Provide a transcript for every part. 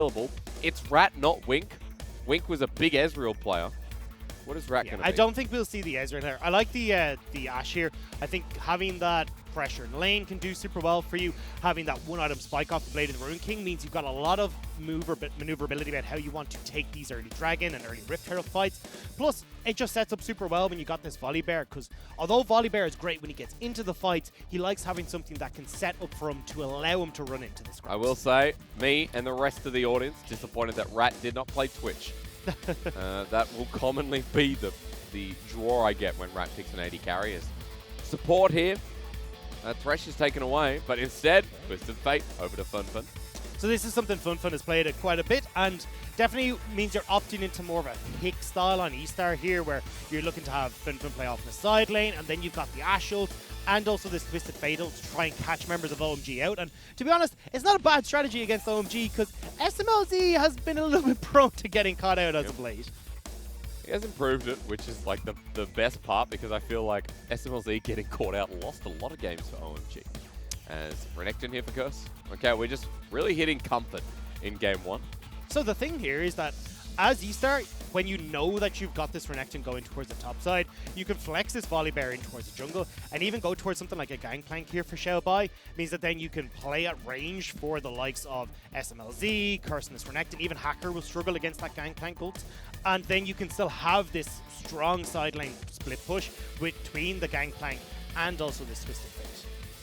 available. It's Rat, not Wink. Wink was a big Ezreal player. What is Rat going to be? I don't think we'll see the Ezreal there. I like the Ashe here. I think having that pressure in lane can do super well for you. Having that one-item spike off the Blade of the Ruin King means you've got a lot of maneuverability about how you want to take these early Dragon and early Rift Herald fights. Plus, it just sets up super well when you got this Volibear, because although Volibear is great when he gets into the fights, he likes having something that can set up for him to allow him to run into the scraps. I will say, me and the rest of the audience disappointed that Rat did not play Twitch. That will commonly be the draw I get when Rat picks an AD carry. Is support here. Thresh is taken away, but instead, Twisted Fate over to FunFun. So this is something FunFun has played it quite a bit, and definitely means you're opting into more of a pick style on eStar here, where you're looking to have FunFun play off the side lane, and then you've got the Ashe ult, and also this Twisted Fatal to try and catch members of OMG out. And to be honest, it's not a bad strategy against OMG, because SMLZ has been a little bit prone to getting caught out as of late. He has improved it, which is like the best part, because I feel like SMLZ getting caught out lost a lot of games for OMG. As Renekton here for Curse. Okay, we're just really hitting comfort in game one. So the thing here is that as eStar, when you know that you've got this Renekton going towards the top side, you can flex this Volibear in towards the jungle and even go towards something like a Gangplank here for Xiaobai. Means that then you can play at range for the likes of SMLZ, Curse and this Renekton. Even Hacker will struggle against that Gangplank ult. And then you can still have this strong side lane split push between the Gangplank and also this Twisted Fate.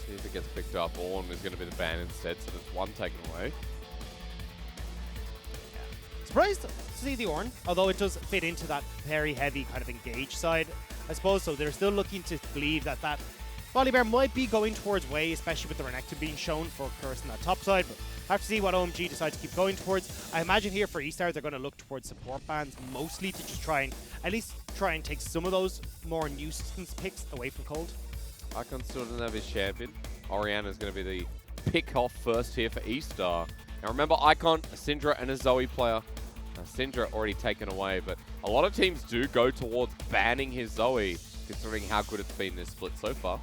See if it gets picked up. Ornn is going to be the ban instead, so there's one taken away. Surprised to see the Ornn, although it does fit into that very heavy kind of engage side, I suppose. So they're still looking to believe that that Volibear might be going towards Way, especially with the Renekton being shown for Curse on that top side. But have to see what OMG decides to keep going towards. I imagine here for eStar, they're going to look towards support bans mostly to just try and at least try and take some of those more nuisance picks away from Cold. Icon still doesn't have his champion. Orianna is going to be the pick off first here for eStar. Now remember, Icon, a Syndra, and a Zoe player. Syndra already taken away, but a lot of teams do go towards banning his Zoe, considering how good it's been this split so far.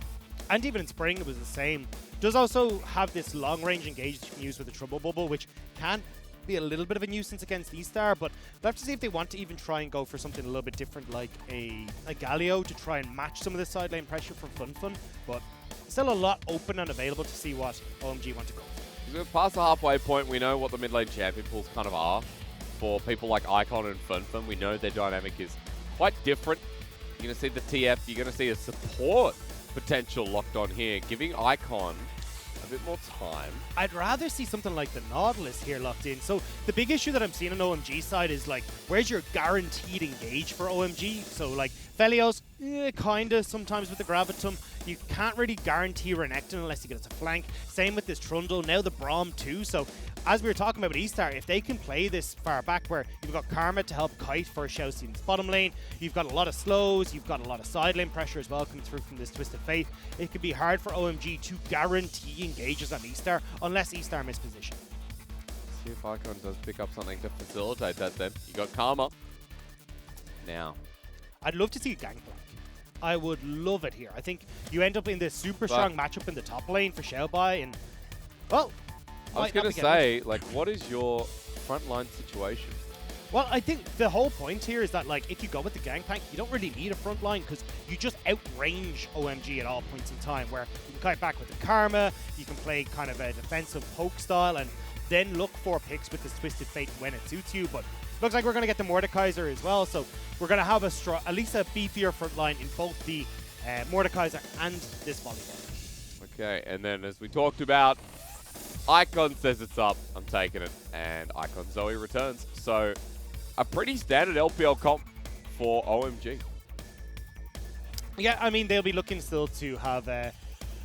And even in Spring, it was the same. Does also have this long-range engage that you can use with the Trouble Bubble, which can be a little bit of a nuisance against eStar, but we'll have to see if they want to even try and go for something a little bit different, like a Galio, to try and match some of the side lane pressure from FunFun. But still a lot open and available to see what OMG want to go for. We're past the halfway point. We know what the mid lane champion pools kind of are. For people like Icon and FunFun, we know their dynamic is quite different. You're going to see the TF, you're going to see a support potential locked on here, giving Icon a bit more time. I'd rather see something like the Nautilus here locked in. So the big issue that I'm seeing on OMG side is like, where's your guaranteed engage for OMG? So like Felios, kinda sometimes with the Gravitum. You can't really guarantee Renekton unless you get it to flank. Same with this Trundle, now the Braum too. So as we were talking about with eStar, if they can play this far back where you've got Karma to help kite for Xiaoxin's bottom lane, you've got a lot of slows, you've got a lot of side lane pressure as well coming through from this Twisted Fate, it could be hard for OMG to guarantee engages on eStar unless eStar misposition. See if Icon does pick up something to facilitate that then. You got Karma. Now. I'd love to see a Gangplank. I would love it here. I think you end up in this super strong matchup in the top lane for Xiaobai, and well, I was going to say, like, what is your frontline situation? Well, I think the whole point here is that, like, if you go with the Gangplank, you don't really need a front line because you just outrange OMG at all points in time, where you can kite back with the Karma, you can play kind of a defensive poke style, and then look for picks with this Twisted Fate when it suits you. But looks like we're going to get the Mordekaiser as well, so we're going to have at least a beefier front line in both the Mordekaiser and this Volibear. Okay, and then as we talked about, Icon says it's up, I'm taking it, and Icon Zoe returns. So, a pretty standard LPL comp for OMG. Yeah, I mean, they'll be looking still to have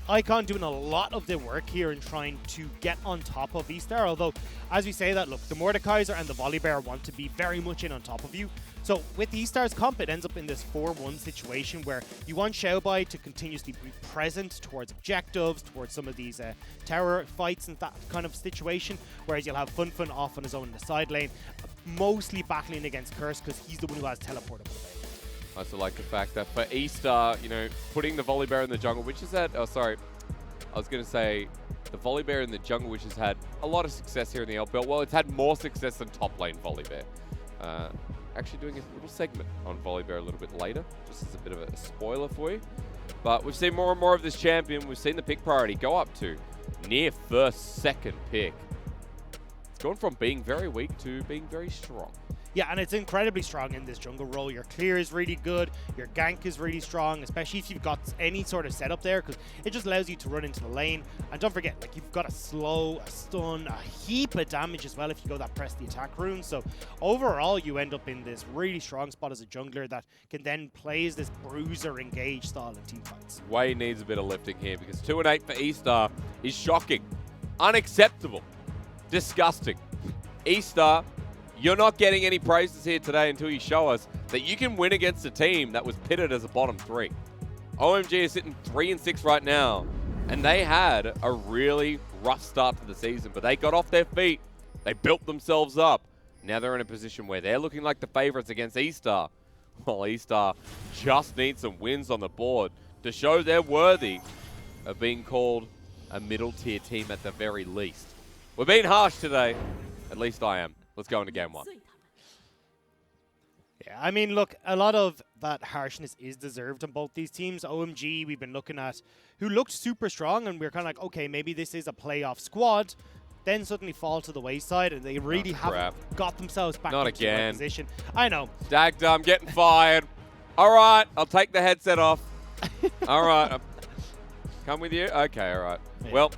Icon doing a lot of the work here and trying to get on top of eStar, although, as we say that, look, the Mordekaiser and the Volibear want to be very much in on top of you. So with eStar's comp, it ends up in this 4-1 situation where you want Xiaobai to continuously be present towards objectives, towards some of these tower fights and that kind of situation, whereas you'll have FunFun off on his own in the side lane, mostly battling against Curse because he's the one who has teleportable available. I also like the fact that for eStar, you know, putting the Volibear in the jungle, which is at, oh sorry, I was going to say the Volibear in the jungle, which has had a lot of success here in the LPL. Well, it's had more success than top lane Volibear. Actually doing a little segment on Volibear a little bit later, just as a bit of a spoiler for you. But we've seen more and more of this champion. We've seen the pick priority go up to near first, second pick. It's gone from being very weak to being very strong. Yeah, and it's incredibly strong in this jungle role. Your clear is really good. Your gank is really strong, especially if you've got any sort of setup there, because it just allows you to run into the lane. And don't forget, like, you've got a slow, a stun, a heap of damage as well if you go that press the attack rune. So overall, you end up in this really strong spot as a jungler that can then play as this bruiser engage style in team fights. Way needs a bit of lifting here because 2-8 for eStar is shocking, unacceptable, disgusting. eStar, you're not getting any praises here today until you show us that you can win against a team that was pitted as a bottom 3. OMG is sitting 3-6 right now, and they had a really rough start to the season, but they got off their feet. They built themselves up. Now they're in a position where they're looking like the favorites against eStar. Well, eStar just needs some wins on the board to show they're worthy of being called a middle-tier team at the very least. We're being harsh today. At least I am. Let's go into game 1. Yeah, I mean, look, a lot of that harshness is deserved on both these teams. OMG, we've been looking at, who looked super strong, and we're kind of like, okay, maybe this is a playoff squad. Then suddenly fall to the wayside, and they really haven't got themselves back into the right position. I know. Dagdum getting fired. All right, I'll take the headset off. All right. Come with you? Okay, all right. Yeah. Well,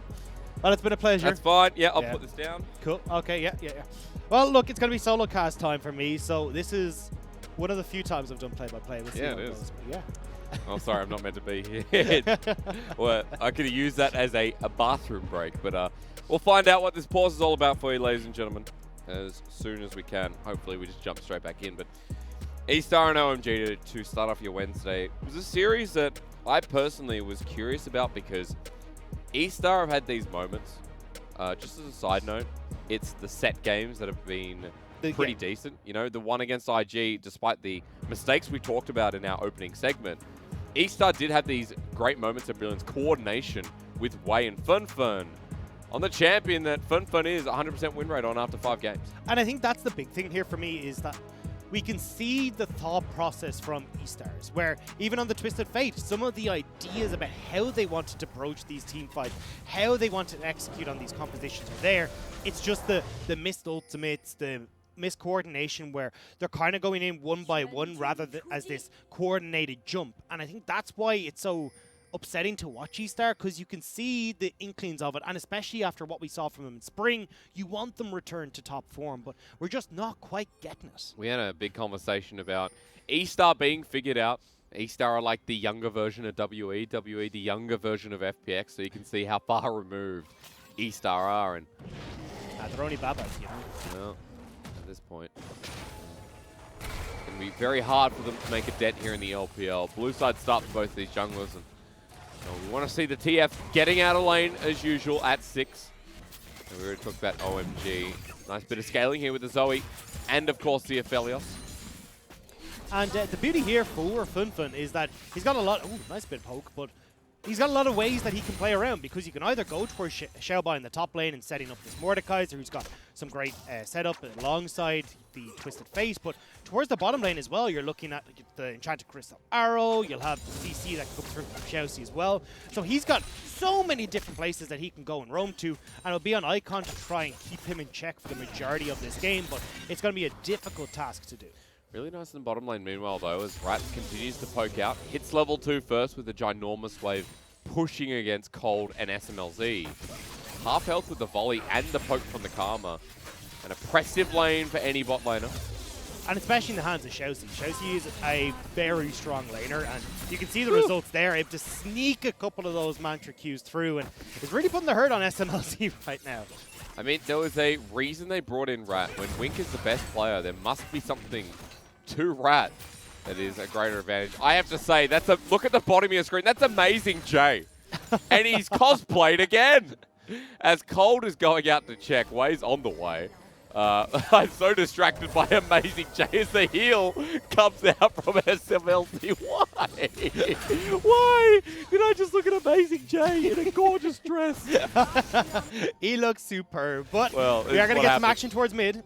it's been a pleasure. That's fine. Yeah, I'll put this down. Cool. Okay, yeah. Well, look, it's going to be solo cast time for me, so this is one of the few times I've done play-by-play. We'll see how it goes. Yeah. Oh, sorry, I'm not meant to be here. Well, I could have used that as a bathroom break, but we'll find out what this pause is all about for you, ladies and gentlemen, as soon as we can. Hopefully, we just jump straight back in. But eStar and OMG to start off your Wednesday was a series that I personally was curious about because eStar have had these moments. Just as a side note, it's the set games that have been pretty decent. You know, the one against IG, despite the mistakes we talked about in our opening segment, eStar did have these great moments of brilliance, coordination with Wei and Funfun on the champion that Funfun is 100% win rate on after 5 games. And I think that's the big thing here for me is that we can see the thought process from eStars, where even on the Twisted Fate, some of the ideas about how they wanted to approach these team fights, how they wanted to execute on these compositions are there. It's just the missed ultimates, the miscoordination where they're kind of going in one by one rather than as this coordinated jump. And I think that's why it's so upsetting to watch eStar, because you can see the inklings of it, and especially after what we saw from them in spring, you want them returned to top form, but we're just not quite getting it. We had a big conversation about eStar being figured out. eStar are like the younger version of WE the younger version of FPX, so you can see how far removed eStar are. And they're only babas, you know. Well, at this point, it's going to be very hard for them to make a dent here in the LPL. Blue side starts both these junglers, and we want to see the TF getting out of lane as usual at 6. And we already talked about OMG. Nice bit of scaling here with the Zoe, and of course the Aphelios. And the beauty here for Funfun is that he's got a lot. Ooh, nice bit of poke, but he's got a lot of ways that he can play around, because you can either go towards Xiaobai in the top lane and setting up this Mordekaiser, who's got some great setup alongside the Twisted Face, but towards the bottom lane as well, you're looking at the Enchanted Crystal Arrow, you'll have the CC that can come through from Xiaoxi as well. So he's got so many different places that he can go and roam to, and it'll be on Icon to try and keep him in check for the majority of this game, but it's going to be a difficult task to do. Really nice in the bottom lane meanwhile though, as Rat continues to poke out. Hits level 2 first with a ginormous wave pushing against Cold and SMLZ. Half health with the volley and the poke from the Karma. An oppressive lane for any bot laner. And especially in the hands of Xiaoxi. Xiaoxi is a very strong laner, and you can see the results there. Able to sneak a couple of those Mantra Qs through, and is really putting the hurt on SMLZ right now. I mean, there was a reason they brought in Rat. When Wink is the best player, there must be something to Rat that is a greater advantage. I have to say, that's a look at the bottom of your screen. That's amazing, Jay. And he's cosplayed again. As Cold is going out to check, Wei's on the way. I'm so distracted by Amazing J as the heel comes out from SMLC. Why? Why did I just look at Amazing J in a gorgeous dress? He looks superb, but Well, we are going to get some action towards mid. You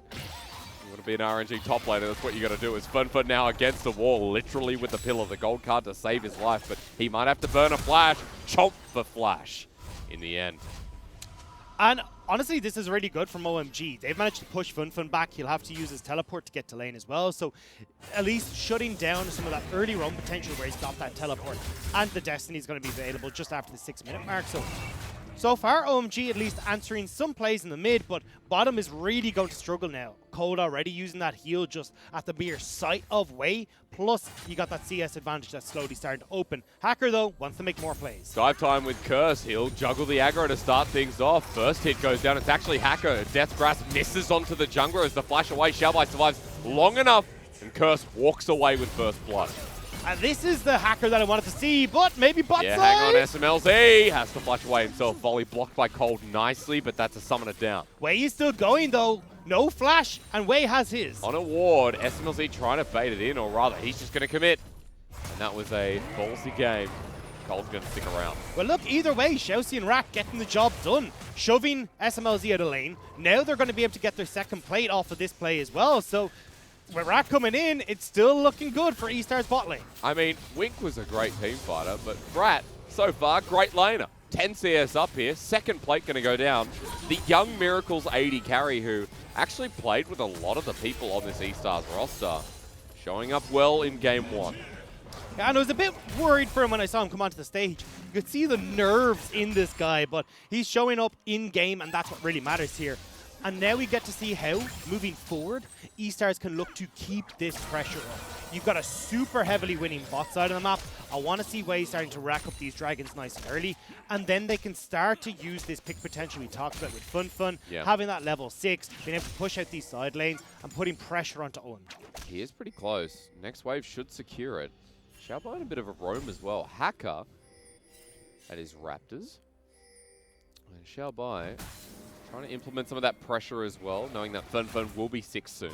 want to be an RNG top laner, that's what you got to do. Is FunFun now against the wall, literally with the pillar, the gold card to save his life, but he might have to burn a flash, chomp the flash in the end. And honestly, this is really good from OMG. They've managed to push FunFun back. He'll have to use his teleport to get to lane as well. So at least shutting down some of that early run potential where he's got that teleport. And the Destiny is going to be available just after the 6-minute mark. So far, OMG at least answering some plays in the mid, but bottom is really going to struggle now. Cold already using that heal just at the mere sight of Wei. Plus, you got that CS advantage that's slowly starting to open. Hacker, though, wants to make more plays. Dive time with Curse. He'll juggle the aggro to start things off. First hit goes down. It's actually Hacker. Death Grasp misses onto the jungler as the flash away. Shalbai survives long enough, and Curse walks away with first blood. And this is the Hacker that I wanted to see, but maybe bot side. Hang on, SMLZ has to flash away himself. Volley blocked by Cold nicely, but that's a summoner down. Wei is still going, though. No flash, and Wei has his. On a ward, SMLZ trying to bait it in, or rather, he's just going to commit. And that was a ballsy game. Cold's going to stick around. Well, look, either way, Xiaoxi and Rak getting the job done. Shoving SMLZ out of lane. Now they're going to be able to get their second plate off of this play as well, so with Rat coming in, it's still looking good for eStar's bot lane. I mean, Wink was a great team fighter, but Rat, so far, great laner. 10 CS up here, second plate going to go down. The Young Miracles 80 carry who actually played with a lot of the people on this eStar's roster, showing up well in game one. Yeah, and I was a bit worried for him when I saw him come onto the stage. You could see the nerves in this guy, but he's showing up in game, and that's what really matters here. And now we get to see how, moving forward, eStars can look to keep this pressure up. You've got a super heavily winning bot side of the map. I want to see Wei starting to rack up these dragons nice and early. And then they can start to use this pick potential we talked about with FunFun, having that level 6, being able to push out these side lanes, and putting pressure onto OMG. He is pretty close. Next wave should secure it. Xiaobai in a bit of a roam as well. Hacker at his Raptors. And Xiaobai trying to implement some of that pressure as well, knowing that FunFun will be 6 soon.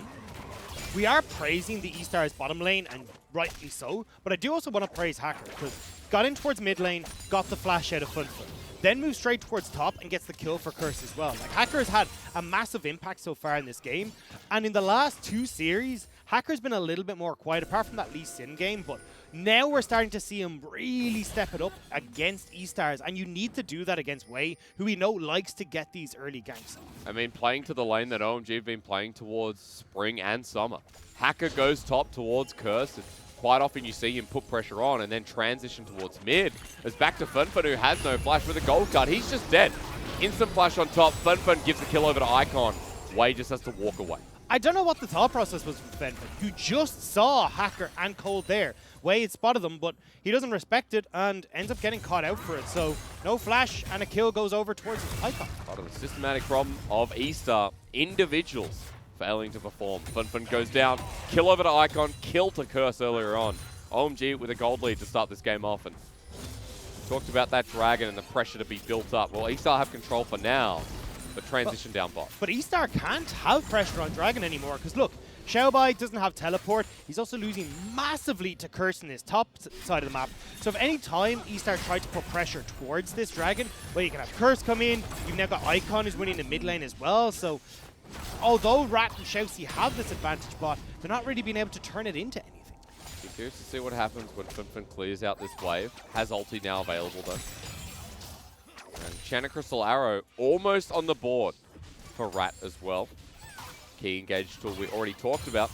We are praising the eStar's bottom lane, and rightly so, but I do also want to praise Hacker, because got in towards mid lane, got the flash out of FunFun, then moves straight towards top and gets the kill for Curse as well. Like, Hacker has had a massive impact so far in this game, and in the last 2 series, Hacker's been a little bit more quiet, apart from that Lee Sin game, but now we're starting to see him really step it up against eStars, and you need to do that against Wei, who we know likes to get these early ganks off. I mean, playing to the lane that OMG have been playing towards spring and summer. Hacker goes top towards Curse, and quite often you see him put pressure on and then transition towards mid. It's back to FunFun, who has no flash with a gold card. He's just dead. Instant flash on top. FunFun gives the kill over to Icon. Wei just has to walk away. I don't know what the thought process was with FunFun. You just saw Hacker and Cold there. Wei had spotted them, but he doesn't respect it and ends up getting caught out for it. So no flash, and a kill goes over towards Icon. Part of the systematic problem of eStar. Individuals failing to perform. FunFun goes down. Kill over to Icon. Kill to Curse earlier on. OMG with a gold lead to start this game off. And talked about that dragon and the pressure to be built up. Well, eStar have control for now, but transition down bot. But eStar can't have pressure on Dragon anymore, because look, Xiaobai doesn't have teleport. He's also losing massively to Curse in his top side of the map. So if any time eStar tried to put pressure towards this Dragon, well, you can have Curse come in. You've now got Icon who's winning the mid lane as well. So although Rat and Xiaoxi have this advantage bot, they're not really being able to turn it into anything. Be curious to see what happens when FunFun clears out this wave. Has ulti now available though. And Chana Crystal Arrow almost on the board for Rat as well. Key engage tool we already talked about.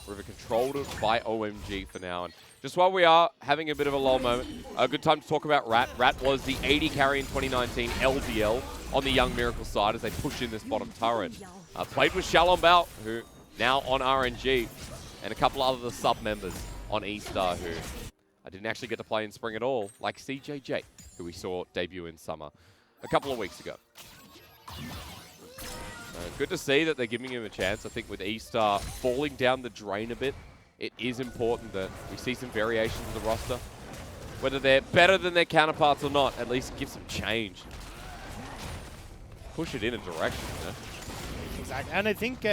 River controlled by OMG for now. And just while we are having a bit of a lull moment, a good time to talk about Rat. Rat was the 80 carry in 2019 LPL on the Young Miracle side as they push in this bottom turret. Played with Shalom Bao, who now on RNG, and a couple other sub-members on eStar who I didn't actually get to play in spring at all, like CJJ, who we saw debut in summer a couple of weeks ago. Good to see that they're giving him a chance. I think with eStar falling down the drain a bit, it is important that we see some variations in the roster. Whether they're better than their counterparts or not, at least give some change. Push it in a direction, you know? exactly. And I think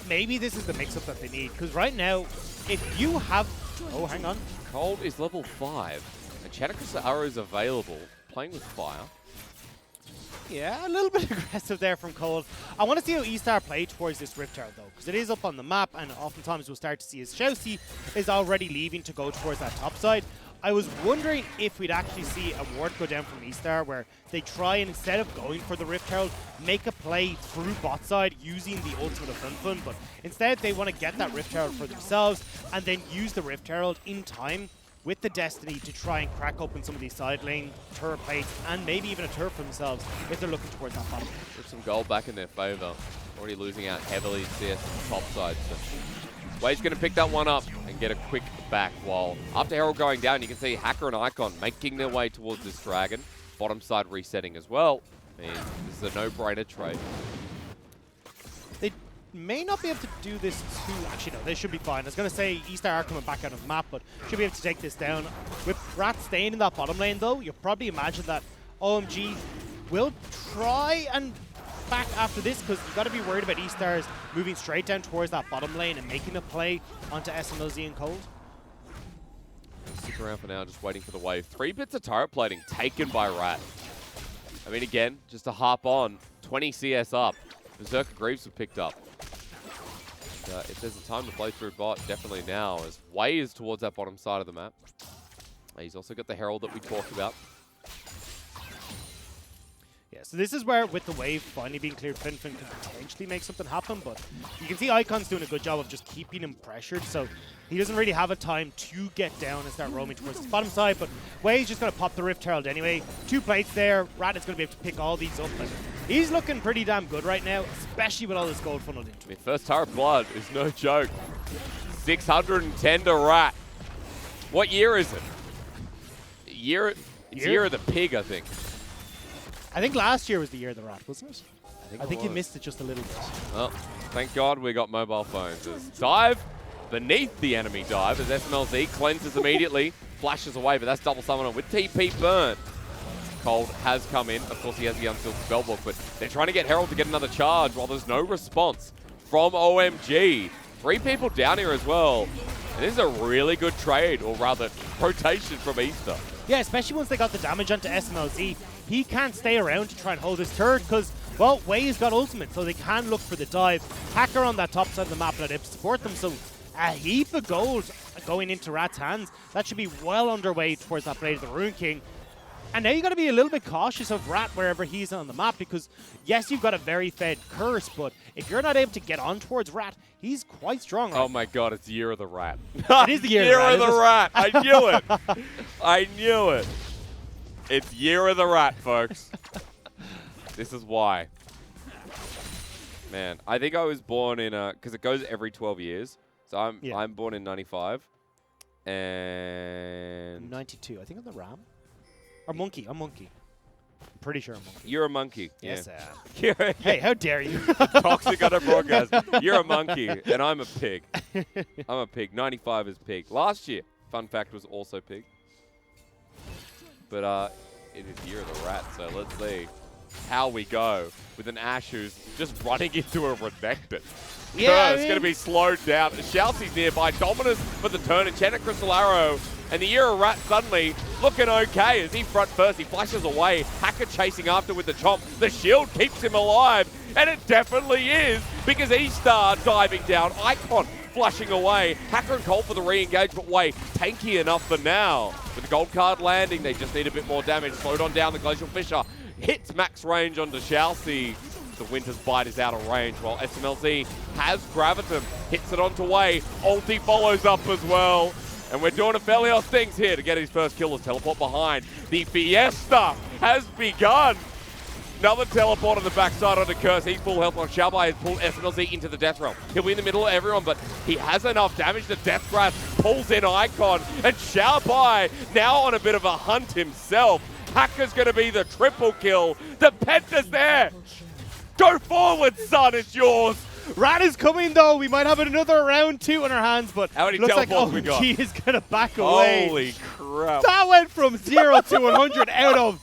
maybe this is the mix-up that they need. Because right now, if you have... Oh, hang on. Cold is level 5. And FLICKR is available, playing with fire. Yeah, a little bit aggressive there from Cold. I want to see how eStar play towards this Rift Tower, though, because it is up on the map, and oftentimes we'll start to see as Chelsea is already leaving to go towards that top side. I was wondering if we'd actually see a ward go down from eStar where they try and, instead of going for the Rift Herald, make a play through bot side using the ultimate of Fun, but instead they want to get that Rift Herald for themselves and then use the Rift Herald in time with the Destiny to try and crack open some of these side lane turret plates and maybe even a turret for themselves if they're looking towards that bottom. With some gold back in their favor. Already losing out heavily in CS top side. So Wade's going to pick that one up and get a quick back, while after Herald going down, you can see FLICKR and Icon making their way towards this dragon. Bottom side resetting as well. I mean, this is a no-brainer trade. They may not be able to do this too... Actually, no, they should be fine. I was going to say eStar are coming back out of the map, but should be able to take this down. With Rat staying in that bottom lane, though, you'll probably imagine that OMG will try and back after this, because you've got to be worried about eStars moving straight down towards that bottom lane and making a play onto SMLZ and Cold. Stick around for now, just waiting for the wave. 3 bits of turret plating taken by Rat. I mean, again, just to harp on, 20 CS up. Berserker Greaves were picked up. And, if there's a time to play through bot, definitely now, as Way is towards that bottom side of the map. He's also got the Herald that we talked about. Yeah, so this is where, with the wave finally being cleared, Fin can potentially make something happen, but you can see Icon's doing a good job of just keeping him pressured, so he doesn't really have a time to get down and start roaming towards his bottom side, but Way's just going to pop the Rift Herald anyway. 2 plates there. Rat is going to be able to pick all these up, and he's looking pretty damn good right now, especially with all this gold funneled into him. I mean, first turret blood is no joke. 610 to Rat. What year is it? It's year of the pig, I think. I think last year was the year of the Rat, wasn't it? I think you missed it just a little bit. Well, thank God we got mobile phones. As dive beneath the enemy dive as SMLZ cleanses immediately, flashes away, but that's double summoner with TP burn. Cold has come in. Of course, he has the unsealed spellbook, but they're trying to get Herald to get another charge while there's no response from OMG. 3 people down here as well. And this is a really good trade, or rather, rotation from eStar. Yeah, especially once they got the damage onto SMLZ. He can't stay around to try and hold his turret because, well, Way's got ultimate, so they can look for the dive. FLICKR on that top side of the map, let him support them, so a heap of gold going into Rat's hands. That should be well underway towards that Blade of the Rune King. And now you got to be a little bit cautious of Rat wherever he's on the map, because yes, you've got a very fed curse, but if you're not able to get on towards Rat, he's quite strong. Oh my God, it's Year of the Rat. It is the Year of the Rat. I knew it. I knew it. It's Year of the Rat, folks. This is why. Man, I think I was born in because it goes every 12 years. So I'm born in 95 and 92. I think I'm the Ram. Or Monkey. I'm Monkey. I'm pretty sure I'm Monkey. You're a monkey. Yes, yeah. Hey, how dare you? Toxic on a broadcast. You're a monkey, and I'm a pig. I'm a pig. 95 is pig. Last year, fun fact, was also pig. But it is Year of the Rat, so let's see how we go with an Ashe who's just running into a Renekton. Yeah, it's going to be slowed down. Chelsea's nearby. Dominus for the turn, and Chenet Crystal Arrow. And the Year of Rat suddenly looking okay as he front first. He flashes away. FLICKR chasing after with the chomp. The shield keeps him alive. And it definitely is, because eStar diving down. Icon flushing away. FLICKR and Cold for the re-engage, but Way tanky enough for now. With the gold card landing, they just need a bit more damage. Slowed on down, the Glacial Fissure hits max range onto Chelsea. The Winter's Bite is out of range, while SMLZ has Gravitum. Hits it onto Way. Ulti follows up as well. And we're doing a Felios things here to get his first kill. As teleport behind. The Fiesta has begun. Another teleport on the backside on the Curse. He's full health on Xiaobai has pulled SMLZ into the Death Realm. He'll be in the middle of everyone, but he has enough damage. The Death Grasp pulls in Icon. And Xiaobai now on a bit of a hunt himself. Hacker's going to be the triple kill. The Penta's there. Go forward, son. It's yours. Rat is coming, though. We might have another round 2 on our hands, but how many looks like teleports we got? OMG is going to back away. Holy crap. That went from 0 to 100 out of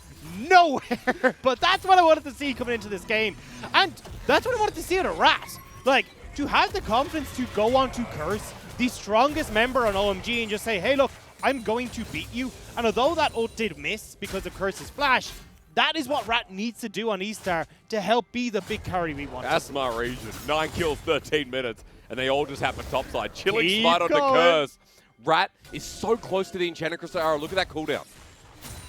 nowhere. But that's what I wanted to see coming into this game. And that's what I wanted to see out of Rat. Like, to have the confidence to go on to Curse, the strongest member on OMG, and just say, hey, look, I'm going to beat you. And although that ult did miss because of Curse's flash, that is what Rat needs to do on eStar to help be the big carry we want. That's my region. 9 kills, 13 minutes, and they all just happen topside. Chilling Keep smite onto going. Curse. Rat is so close to the Enchanted Crystal Arrow. Look at that cooldown.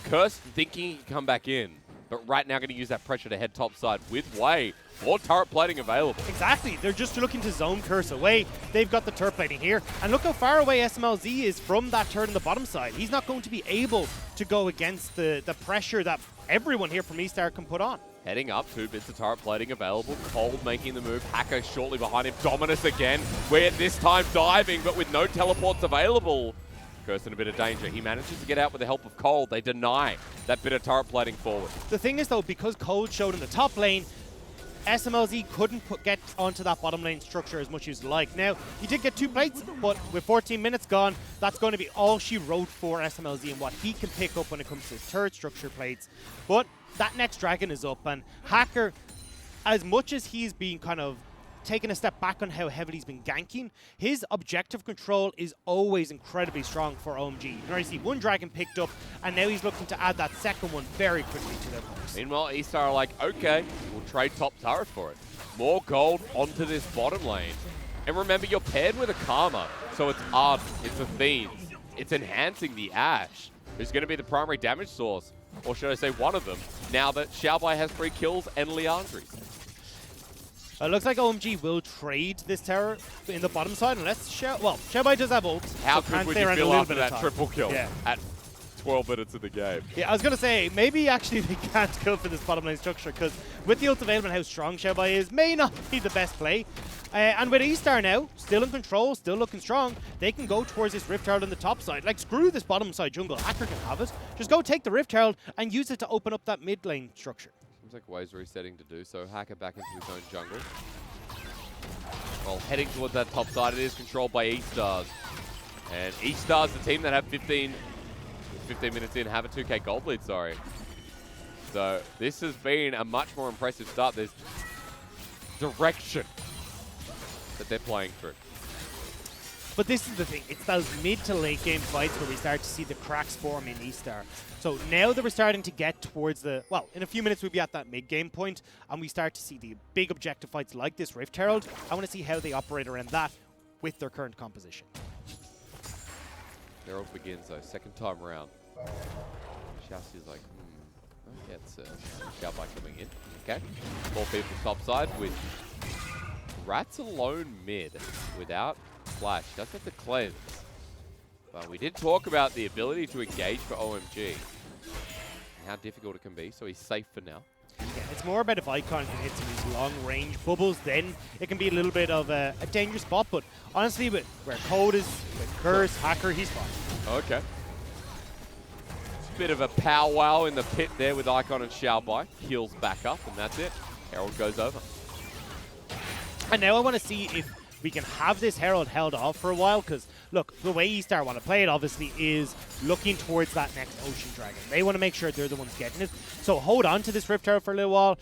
Curse thinking he can come back in, but Rat now going to use that pressure to head topside with Way. More turret plating available. Exactly. They're just looking to zone Curse away. They've got the turret plating here. And look how far away SMLZ is from that turret on the bottom side. He's not going to be able to go against the pressure that everyone here from eStar can put on. Heading up, 2 bits of turret plating available. Cold making the move. Hacker shortly behind him. Dominus again. We're this time diving, but with no teleports available. Curse in a bit of danger. He manages to get out with the help of Cold. They deny that bit of turret plating forward. The thing is, though, because Cold showed in the top lane, SMLZ couldn't get onto that bottom lane structure as much as you'd like. Now, he did get 2 plates, but with 14 minutes gone, that's going to be all she wrote for SMLZ and what he can pick up when it comes to his turret structure plates. But that next dragon is up, and Hacker, as much as he's been kind of taking a step back on how heavily he's been ganking, his objective control is always incredibly strong for OMG. You can already see 1 dragon picked up, and now he's looking to add that second one very quickly to their box. Meanwhile, eStar are like, okay, we'll trade top turret for it. More gold onto this bottom lane. And remember, you're paired with a Karma, so it's Ard, it's Athene, it's enhancing the Ashe, who's going to be the primary damage source, or should I say one of them, now that Xiaobai has 3 kills and Liandry's. It looks like OMG will trade this tower in the bottom side unless Xiaobai does have ult. How so good would stay you around a feel little after bit of that time. triple kill Yeah. at 12 minutes of the game? Yeah, I was going to say, maybe actually they can't go for this bottom lane structure because with the ult available and how strong Xiaobai is, may not be the best play. And with eStar now, still in control, still looking strong, they can go towards this Rift Herald on the top side. Like, screw this bottom side jungle. Hacker can have it. Just go take the Rift Herald and use it to open up that mid lane structure. Seems like Way's resetting to do so. Hacker back into his own jungle. Well, heading towards that top side, it is controlled by eStars. And eStars, the team that have 15 minutes in, have a 2k gold lead, sorry. So this has been a much more impressive start. There's direction that they're playing through. But this is the thing, it's those mid to late game fights where we start to see the cracks form in eStar. So now that we're starting to get towards the, well, in a few minutes we'll be at that mid game point and we start to see the big objective fights like this Rift Herald. I want to see how they operate around that with their current composition. Herald begins though, second time around. Shousty's like, It's Xiaobai coming in. Okay, 4 people top side with Rats alone mid without Flash. Does have to cleanse. But we did talk about the ability to engage for OMG and how difficult it can be, so he's safe for now. Yeah, it's more about if Icon can hit some of these long-range bubbles, then it can be a little bit of a dangerous spot. But honestly, with where Code is, with Curse, Hacker, he's fine. Okay. Bit of a powwow in the pit there with Icon and Xiaobai. Heals back up, and that's it. Herald goes over. And now I want to see if we can have this Herald held off for a while, because, look, the way eStar want to play it, obviously, is looking towards that next Ocean Dragon. They want to make sure they're the ones getting it. So hold on to this Rift Herald for a little while,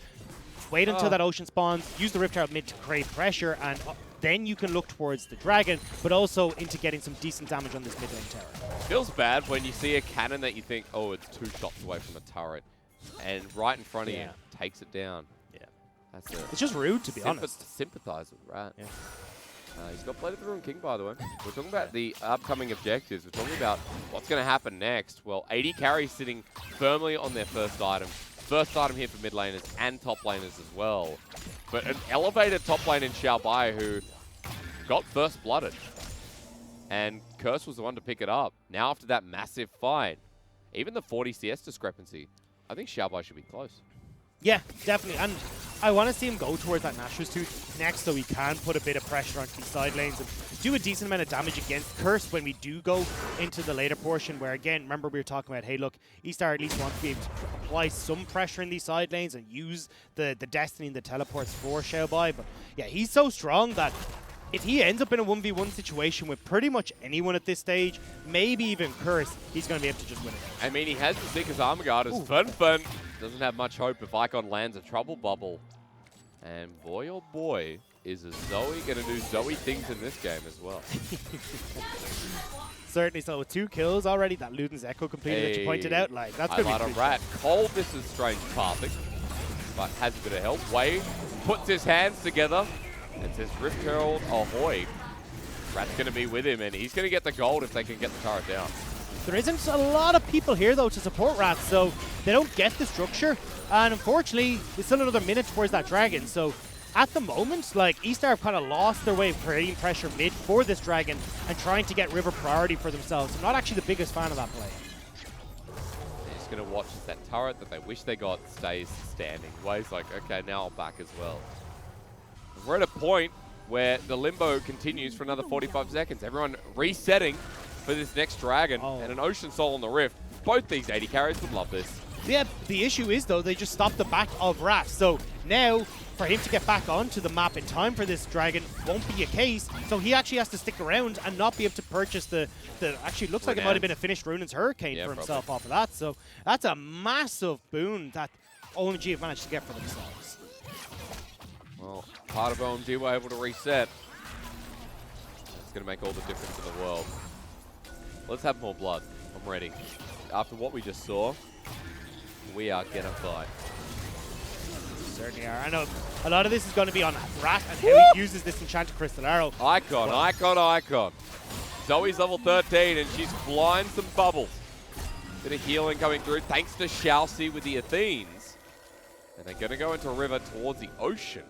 wait until that Ocean spawns, use the Rift Herald mid to create pressure, and then you can look towards the Dragon, but also into getting some decent damage on this mid lane tower. Feels bad when you see a cannon that you think, oh, it's 2 shots away from a turret, and right in front of you, takes it down. Yeah. That's it. It's just rude, to be honest. Sympathize with Rat. Yeah. He's got Blade of the Ruined King, by the way. We're talking about the upcoming objectives. We're talking about what's going to happen next. Well, 80 carries sitting firmly on their first item. First item here for mid laners and top laners as well. But an elevated top lane in Xiaobai who got first blooded. And Curse was the one to pick it up. Now after that massive fight, even the 40 CS discrepancy, I think Xiaobai should be close. Yeah, definitely. And I want to see him go towards that Nashor's Tooth next so we can put a bit of pressure onto these side lanes and do a decent amount of damage against Curse when we do go into the later portion where, again, remember we were talking about, hey, look, eStar at least wants to be able to apply some pressure in these side lanes and use the Destiny and the teleports for Xiaobai. But, yeah, he's so strong that if he ends up in a 1v1 situation with pretty much anyone at this stage, maybe even Curse, he's going to be able to just win it. I mean, he has the sickest armor guard as Fun. Doesn't have much hope if Icon lands a trouble bubble. And boy, oh boy, is a Zoe going to do Zoe things in this game as well. Certainly so, with 2 kills already, that Luden's Echo completed that you pointed out, like, that's going to be a rat. Cold, this is strange pathing, but has a bit of help. Wade puts his hands together and says, Rift Herald, ahoy. Rat's going to be with him, and he's going to get the gold if they can get the turret down. There isn't a lot of people here, though, to support Rat, so they don't get the structure. And unfortunately, there's still another minute towards that Dragon. So at the moment, like, eStar have kind of lost their way of creating pressure mid for this Dragon and trying to get River priority for themselves. I'm not actually the biggest fan of that play. They're just going to watch as that turret that they wish they got stays standing. Wade's like, okay, now I'll back as well. We're at a point where the limbo continues for another 45 seconds. Everyone resetting for this next Dragon and an Ocean Soul on the Rift. Both these 80 carries would love this. Yeah, the issue is, though, they just stopped the back of Rat. So now, for him to get back onto the map in time for this Dragon won't be a case. So he actually has to stick around and not be able to purchase the actually looks like it might have been a finished Ruinance Hurricane for himself off of that. So that's a massive boon that OMG have managed to get for themselves. Well, part of OMG were able to reset. It's going to make all the difference in the world. Let's have more blood. I'm ready. After what we just saw, we are gonna fight. Certainly are. I know a lot of this is going to be on Rat and how he uses this Enchanted Crystal Arrow. Icon. Zoe's level 13 and she's flying some bubbles. Bit of healing coming through thanks to Shalcy with the Athenes. And they're going to go into a river towards the ocean.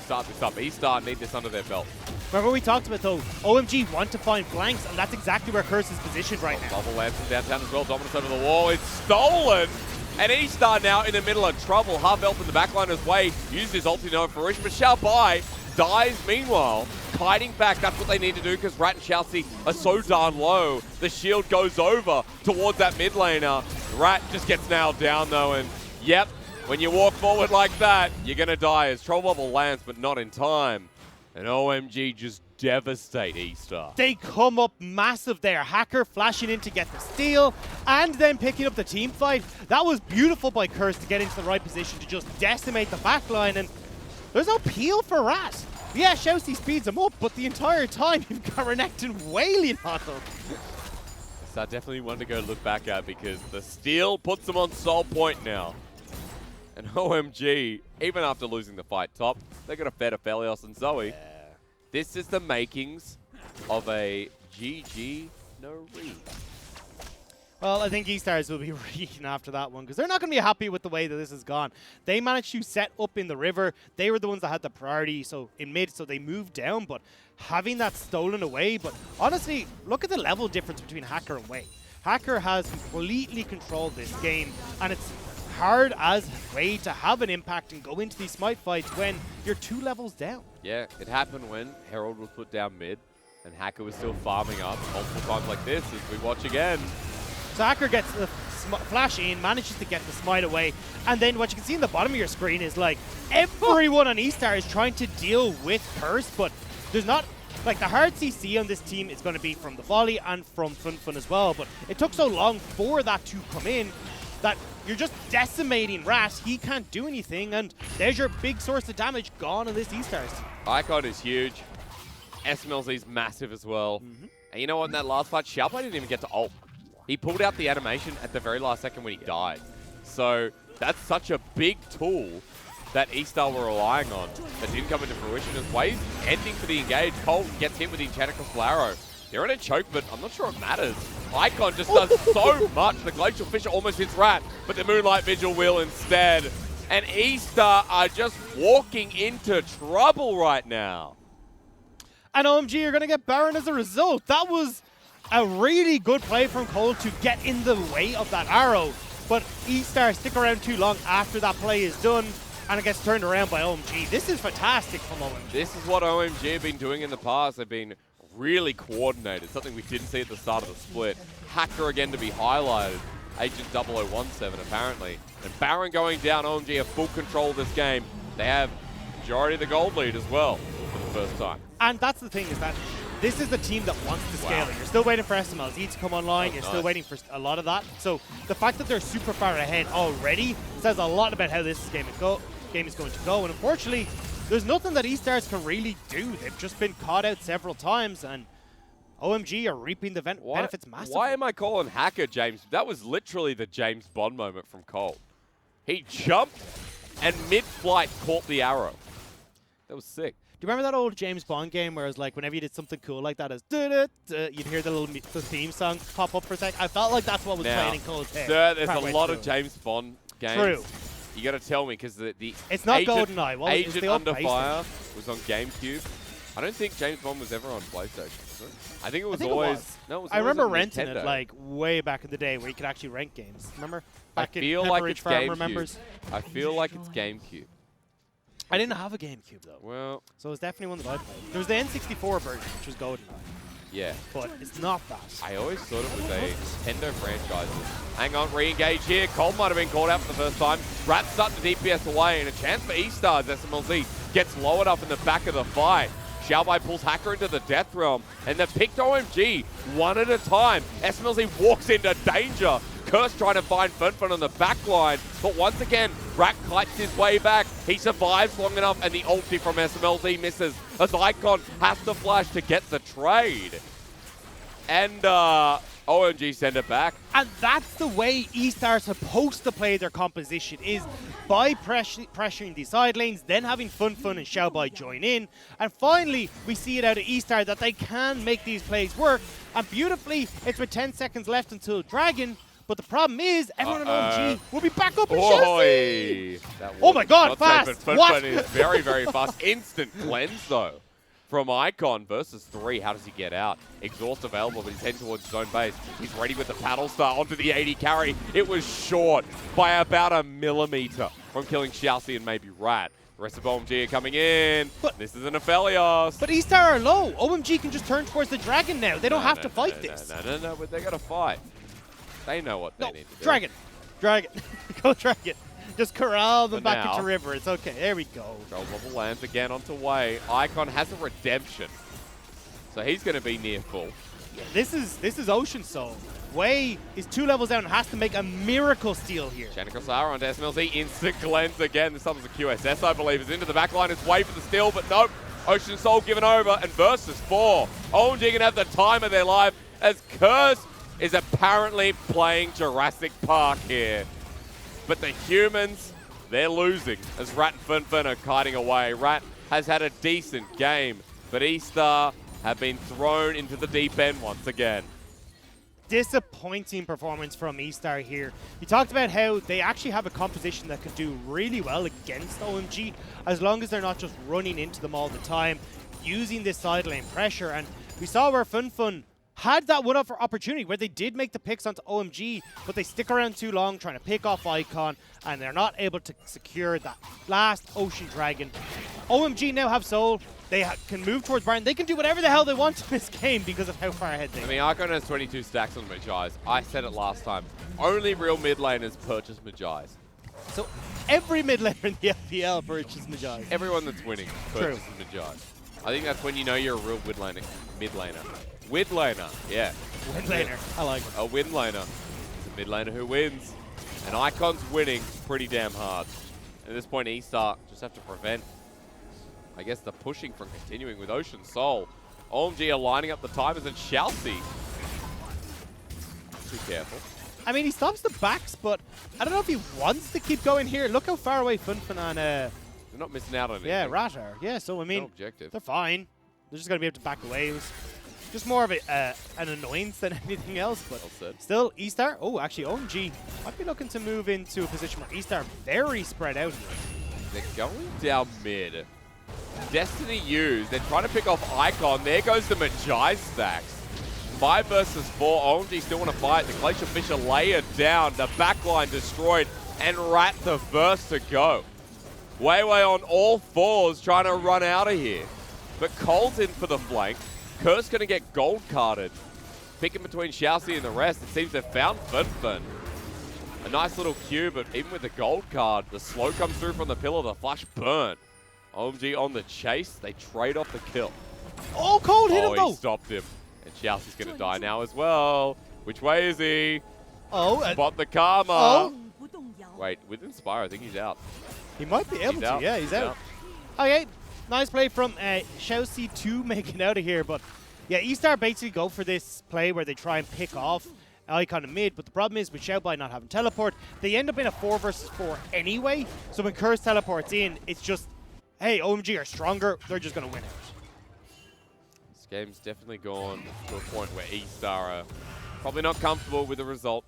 Start this up. eStar need this under their belt. Remember we talked about, though, OMG want to find flanks, and that's exactly where Curse is positioned right now. Bubble lands from downtown as well. Dominance over the wall. It's stolen. And eStar now in the middle of trouble. Half elf in the backline as Way uses his ulti no fruition, but Xiaobai dies meanwhile. Kiting back, that's what they need to do because Rat and Shalcy are so darn low. The shield goes over towards that mid laner. Rat just gets nailed down though, and yep, when you walk forward like that, you're gonna die as Troll Bubble lands, but not in time. And OMG just devastate eStar. They come up massive there. Hacker flashing in to get the steal and then picking up the team fight. That was beautiful by Curse to get into the right position to just decimate the backline, and there's no peel for Rat. Yeah, Shalcy speeds him up, but the entire time you've got Renekton wailing on him. So I definitely want to go look back at because the steal puts them on soul point now. And OMG, even after losing the fight top, they got a fed Aphelios and Zoe. Yeah. This is the makings of a GG no read. Well, I think eStars will be reading after that one because they're not going to be happy with the way that this has gone. They managed to set up in the river. They were the ones that had the priority so in mid, so they moved down, but having that stolen away. But honestly, look at the level difference between Hacker and Way. Hacker has completely controlled this game, and it's hard as Way to have an impact and go into these smite fights when you're 2 levels down. Yeah, it happened when Herald was put down mid and Hacker was still farming up multiple times like this as we watch again. So Hacker gets the flash in, manages to get the smite away, and then what you can see in the bottom of your screen is like everyone on eStar is trying to deal with Curse, but there's not, like the hard CC on this team is going to be from the volley and from Fun as well, but it took so long for that to come in that you're just decimating Rat. He can't do anything, and there's your big source of damage gone on this eStars. Icon is huge. SMLZ's massive as well. And you know what, in that last fight, Xiaobai didn't even get to ult. He pulled out the animation at the very last second when he died. So that's such a big tool that eStar were relying on that didn't come into fruition as Way's ending for the engage. Colt gets hit with the Enchanted Crystal Arrow. They're in a choke, but I'm not sure it matters. Icon just does so much. The Glacial Fisher almost hits Rat, but the Moonlight Vigil will instead. And eStar are just walking into trouble right now. And OMG are going to get Baron as a result. That was a really good play from Cole to get in the way of that arrow. But eStar stick around too long after that play is done, and it gets turned around by OMG. This is fantastic from OMG. This is what OMG have been doing in the past. They've been really coordinated, something we didn't see at the start of the split. Hacker again to be highlighted. Agent 0017 apparently. And Baron going down. OMG have full control of this game. They have majority of the gold lead as well. the first time. And that's the thing, is that this is the team that wants to scale it. You're still waiting for SMLZ to come online. You're still waiting for a lot of that. So the fact that they're super far ahead already says a lot about how this game is going to go. And unfortunately, there's nothing that eStars can really do. They've just been caught out several times, and OMG are reaping the benefits massively. Why am I calling Hacker James? That was literally the James Bond moment from Cole. He jumped and mid-flight caught the arrow. That was sick. Do you remember that old James Bond game where it was like whenever you did something cool like that, you'd hear the theme song pop up for a sec? I felt like that's what was playing in Cole's head. Sir, there's a lot of James Bond games. True. You got to tell me, because the it's not GoldenEye. Well, Agent Under Fire was on GameCube. I don't think James Bond was ever on PlayStation. I think it was always. No, it was I remember on renting Nintendo. it like way back in the day where you could actually rent games. Remember? I feel like it's GameCube. I feel like it's GameCube. I didn't have a GameCube though. Well, so it was definitely one that I played. There was the N64 version, which was GoldenEye. Yeah. But it's not that. I always thought it was a Nintendo franchise. Hang on, re-engage here. Cole might have been called out for the first time. Rat's starting to DPS away, and a chance for eStars. SMLZ gets lowered up in the back of the fight. Xiaobai pulls Hacker into the Death Realm, and they've picked OMG one at a time. SMLZ walks into danger. Curse trying to find Fun on the back line, but once again, Rat kites his way back. He survives long enough, and the ulti from SMLZ misses as Icon has to flash to get the trade. And OMG send it back. And that's the way eStar are supposed to play their composition, is by pressuring the side lanes, then having Fun and Xiaobai join in. And finally, we see it out of eStar that they can make these plays work. And beautifully, it's with 10 seconds left until Dragon. But the problem is, everyone on OMG will be back up in Chelsea. Oh my god, fast! What? Is very, very fast. Instant cleanse, though, from Icon versus 3. How does he get out? Exhaust available, but he's heading towards his own base. He's ready with the paddle star onto the 80 carry. It was short by about a millimeter from killing Xiaoxi and maybe Rat. The rest of OMG are coming in. But this is an Aphelios. But eStar are low. OMG can just turn towards the Dragon now. They don't have to fight this. No, but they got to fight. They know what they need to do. Dragon. Go Dragon. Just corral them back into River. It's okay. There we go. Control bubble lands again onto Wei. Icon has a redemption. So he's going to be near full. Yeah, this is Ocean Soul. Wei is 2 levels down and has to make a miracle steal here. Chanakosara onto SMLZ. Instant cleanse again. This time it's a QSS, I believe, is into the back line. It's Wei for the steal, but nope. Ocean Soul given over, and versus 4. OMG going to have the time of their life as Curse is apparently playing Jurassic Park here. But the humans, they're losing as Rat and Fun are kiting away. Rat has had a decent game, but eStar have been thrown into the deep end once again. Disappointing performance from eStar here. You talked about how they actually have a composition that could do really well against OMG as long as they're not just running into them all the time, using this side lane pressure. And we saw where Fun had that one opportunity where they did make the picks onto OMG, but they stick around too long trying to pick off Icon, and they're not able to secure that last Ocean Dragon. OMG now have Soul. They can move towards Baron. They can do whatever the hell they want in this game because of how far ahead they are. I mean, Icon has 22 stacks on Magi. I said it last time. Only real mid laners purchase Magi. So every mid laner in the FPL purchases Magi. Everyone that's winning purchases Magi. I think that's when you know you're a real mid laner. Wid laner, yeah. Win laner, I like it. A win laner. It's a mid laner who wins. And Icon's winning pretty damn hard. At this point, eStar just have to prevent, I guess, the pushing from continuing with Ocean Soul. OMG are lining up the timers and Xiaoxi. Too careful. I mean, he stops the backs, but I don't know if he wants to keep going here. Look how far away Fun and they're not missing out on anything. Yeah, Rat are. Yeah, so I mean, no objective. They're fine. They're just going to be able to back away. It was just more of an annoyance than anything else, but still, eStar. Oh, actually, OMG might be looking to move into a position where eStar very spread out here. They're going down mid. Destiny used. They're trying to pick off Icon. There goes the Magi stacks. 5 versus 4. OMG still want to fight. The Glacier Fisher layered down. The backline destroyed. And Rat the first to go. Wei on all fours trying to run out of here. But Cole's in for the flank. Curse going to get gold carded. Picking between Xiaoxi and the rest. It seems they've found Fun. A nice little Q, but even with the gold card, the slow comes through from the pillar, the flash burnt. OMG on the chase. They trade off the kill. Oh, Cold hit him He though. stopped him. And Shouse is going to die now as well. Which way is he? Oh. Spot the karma. Oh. Wait, with Inspire, I think he's out. He might be able to. Out. Yeah, he's out. Okay, nice play from Shousey 2 making out of here. But yeah, eStar basically go for this play where they try and pick off Icon in mid. But the problem is with Xiaobai not having teleport, they end up in a 4 versus 4 anyway. So when Curse teleports in, it's just, hey, OMG are stronger. They're just going to win it. This game's definitely gone to a point where eStar are probably not comfortable with the result.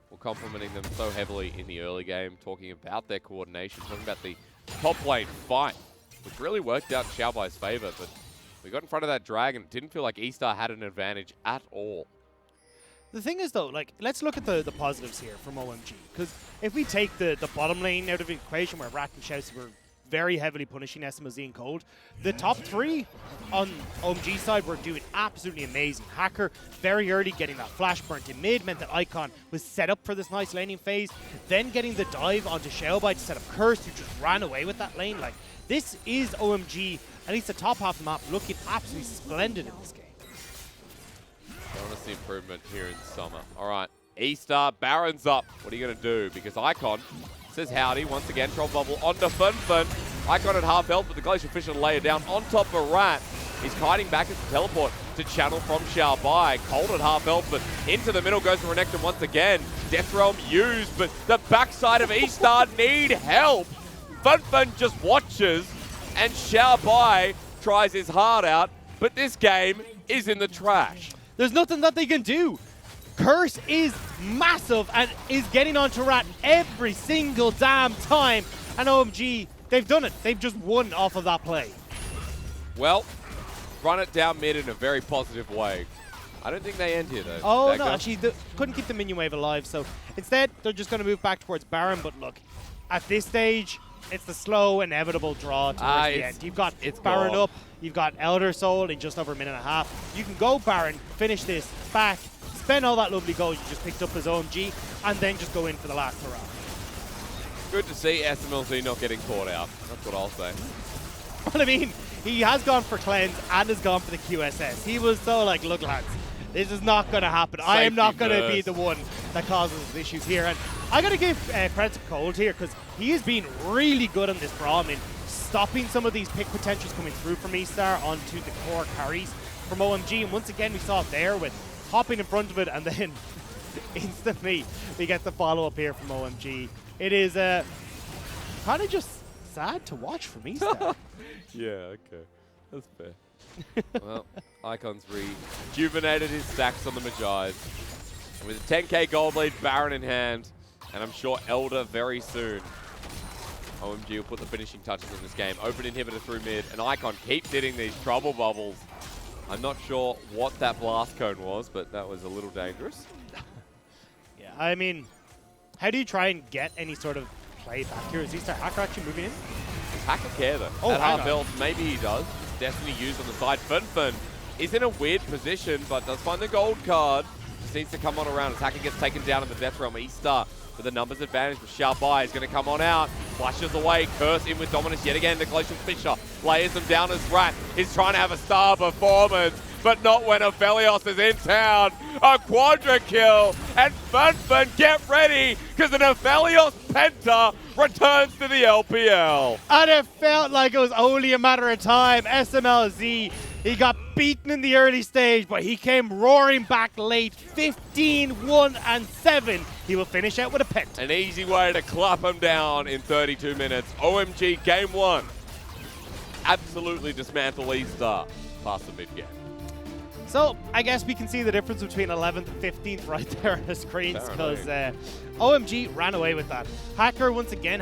We're complimenting them so heavily in the early game, talking about their coordination, talking about the top lane fight, which really worked out in Xiaobai's favor. But we got in front of that dragon. It didn't feel like eStar had an advantage at all. The thing is, though, like, let's look at the positives here from OMG. Because if we take the bottom lane out of the equation where Rat and Shousey were very heavily punishing SMLZ and Cold, the top 3 on OMG side were doing absolutely amazing. Hacker, very early, getting that flash burnt in mid, meant that Icon was set up for this nice laning phase. Then getting the dive onto Xiaobai to set up Curse, who just ran away with that lane. Like, this is OMG, at least the top half of the map, looking absolutely splendid in this game. I want to see improvement here in summer. All right, eStar, Baron's up. What are you going to do? Because Icon says howdy. Once again, Troll Bubble onto Fun. Icon at half health, but the Glacial Fish will lay it down on top of Rat. He's kiting back as the teleport to channel from Xiaobai. Cold at half health, but into the middle goes Renekton once again. Death Realm used, but the backside of eStar need help. Fun just watches, and Xiaobai tries his heart out, but this game is in the trash. There's nothing that they can do. Curse is massive and is getting onto Rat every single damn time. And OMG, they've done it. They've just won off of that play. Well, run it down mid in a very positive way. I don't think they end here, though. Oh, no, actually, couldn't keep the minion wave alive. So instead, they're just going to move back towards Baron. But look, at this stage, it's the slow, inevitable draw towards the end. You've got Baron up. You've got Elder Soul in just over a minute and a half. You can go Baron, finish this, back, spend all that lovely gold you just picked up as OMG, and then just go in for the last hurrah. Good to see SMLZ not getting caught out. That's what I'll say. Well, I mean, he has gone for cleanse and has gone for the QSS. He was so like, look, lads, this is not going to happen. I am not going to be the one that causes issues here. And I got to give credit to Cold here because he has been really good on this Braum in stopping some of these pick potentials coming through from eStar onto the core carries from OMG. And once again, we saw it there with hopping in front of it, and then instantly we get the follow-up here from OMG. It is kind of just sad to watch from eStar. Yeah, okay. That's fair. Well, Icon's rejuvenated his stacks on the Magi's. And with a 10k gold lead, Baron in hand, and I'm sure Elder very soon, OMG will put the finishing touches in this game. Open inhibitor through mid, and Icon keeps hitting these trouble bubbles. I'm not sure what that blast cone was, but that was a little dangerous. Yeah, I mean, how do you try and get any sort of play back here? Is eStar Hacker actually moving in? Does Hacker care though? Oh, at half health, maybe he does. Destiny used on the side. Fun is in a weird position, but does find the gold card. Just needs to come on around as Hacker gets taken down in the Death Realm. eStar with a numbers advantage, but Xiaobai is going to come on out. Flashes away. Curse in with dominance yet again. The Glacial Fisher layers them down as Rat. He's trying to have a star performance, but not when Aphelios is in town. A quadra kill, and Fun get ready, because an Aphelios Penta returns to the LPL. And it felt like it was only a matter of time. SMLZ, he got beaten in the early stage, but he came roaring back late. 15-1-7. He will finish out with a penta. An easy way to clap him down in 32 minutes. OMG game 1. Absolutely dismantle eStar past the mid game. So I guess we can see the difference between 11th and 15th right there on the screens, because Apparently. OMG ran away with that. Hacker once again